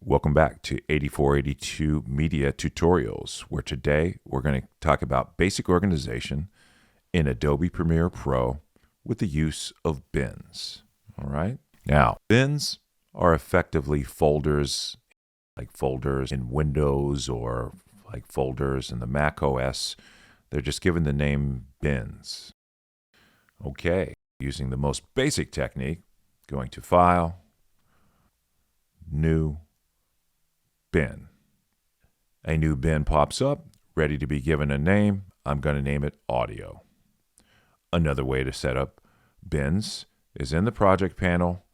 Welcome back to 8482 Media Tutorials, where today we're going to talk about basic organization in Adobe Premiere Pro with the use of bins. All right. Now, bins are effectively folders, like folders in Windows or like folders in the Mac OS. They're just given the name bins. Okay. Using the most basic technique, going to File, New, Bin. A new bin pops up, ready to be given a name. I'm going to name it Audio. Another way to set up bins is in the project panel.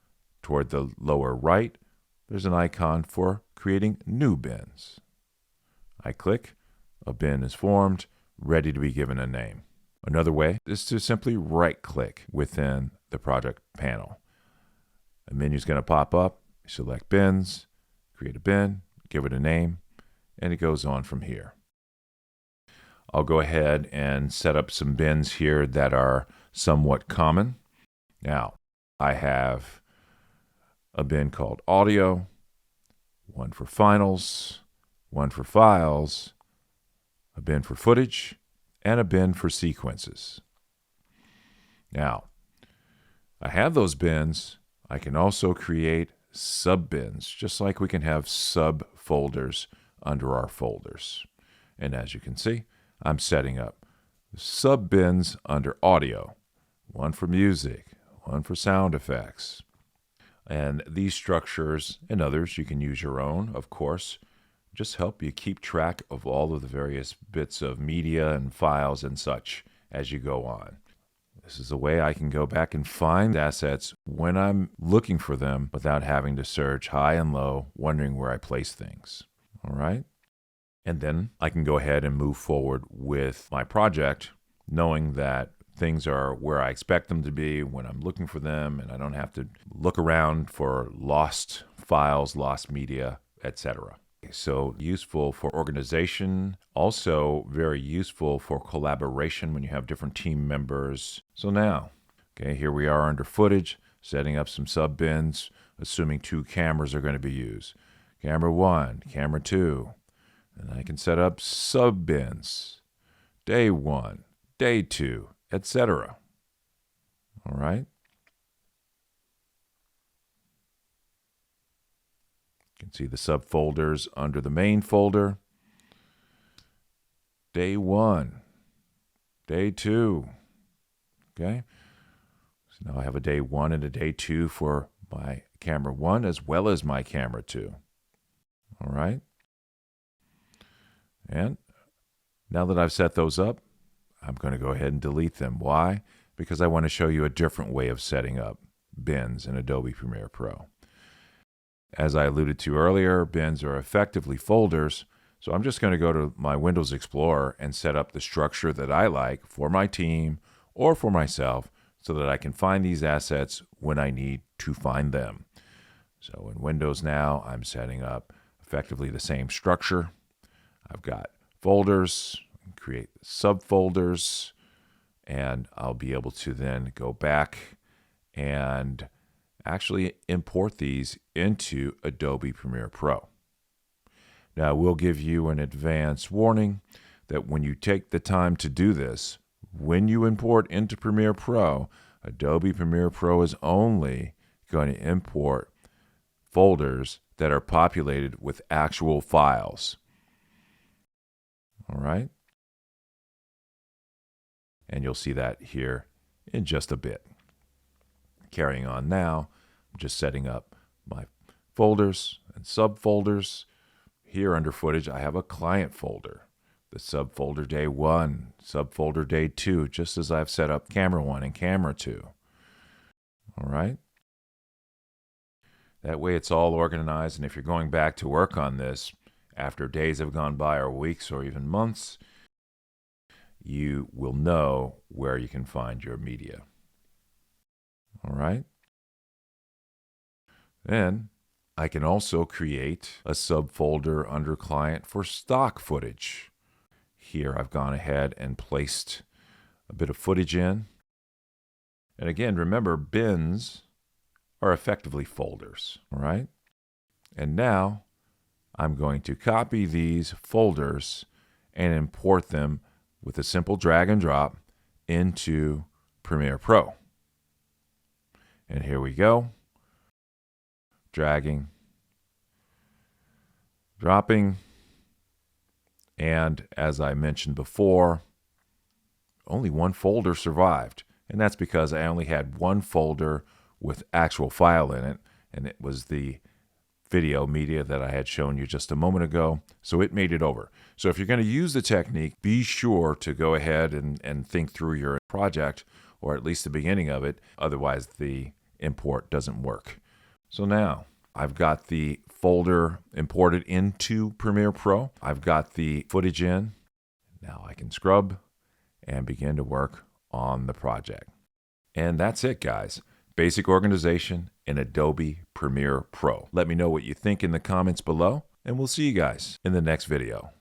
Toward the lower right, there's an icon for creating new bins. I click, a bin is formed, ready to be given a name. Another way is to simply right-click within the project panel. A menu is going to pop up, select bins, create a bin, give it a name, and it goes on from here. I'll go ahead and set up some bins here that are somewhat common. Now, I have a bin called Audio, one for Finals, one for Files, a bin for Footage, and a bin for Sequences. Now, I have those bins. I can also create sub-bins, just like we can have subfolders under our folders. And as you can see, I'm setting up sub-bins under Audio, one for Music, one for Sound Effects. And these structures and others, you can use your own, of course, just help you keep track of all of the various bits of media and files and such as you go on. This is a way I can go back and find assets when I'm looking for them without having to search high and low, wondering where I place things. All right? And then I can go ahead and move forward with my project, knowing that things are where I expect them to be when I'm looking for them, and I don't have to look around for lost files, lost media, etc. So useful for organization, also very useful for collaboration when you have different team members. So now, okay, here we are under Footage, setting up some sub bins, assuming 2 cameras are going to be used. Camera 1, camera 2, and I can set up sub bins, day 1, day 2, etc. All right. You can see the subfolders under the main folder. Day 1, day 2. Okay. So now I have a day 1 and a day 2 for my camera 1 as well as my camera 2. All right. And now that I've set those up, I'm going to go ahead and delete them. Why? Because I want to show you a different way of setting up bins in Adobe Premiere Pro. As I alluded to earlier, bins are effectively folders, so I'm just going to go to my Windows Explorer and set up the structure that I like for my team or for myself so that I can find these assets when I need to find them. So in Windows now, I'm setting up effectively the same structure. I've got folders, create subfolders, and I'll be able to then go back and actually import these into Adobe Premiere Pro. Now, we'll give you an advance warning that when you take the time to do this, when you import into Premiere Pro, Adobe Premiere Pro is only going to import folders that are populated with actual files. All right? And you'll see that here in just a bit. Carrying on now, I'm just setting up my folders and subfolders. Here under Footage, I have a client folder. The subfolder day 1, subfolder day 2, just as I've set up camera 1 and camera 2. All right? That way it's all organized, and if you're going back to work on this after days have gone by or weeks or even months, you will know where you can find your media. All right? Then I can also create a subfolder under Client for stock footage. Here I've gone ahead and placed a bit of footage in. And again, remember, bins are effectively folders, all right? And now I'm going to copy these folders and import them with a simple drag and drop into Premiere Pro. And here we go. Dragging, dropping, and as I mentioned before, only one folder survived. And that's because I only had one folder with actual file in it, and it was the video media that I had shown you just a moment ago, so it made it over. So if you're going to use the technique, be sure to go ahead and think through your project, or at least the beginning of it, otherwise the import doesn't work. So now I've got the folder imported into Premiere Pro. I've got the footage in. Now I can scrub and begin to work on the project. And that's it, guys. Basic organization in Adobe Premiere Pro. Let me know what you think in the comments below, and we'll see you guys in the next video.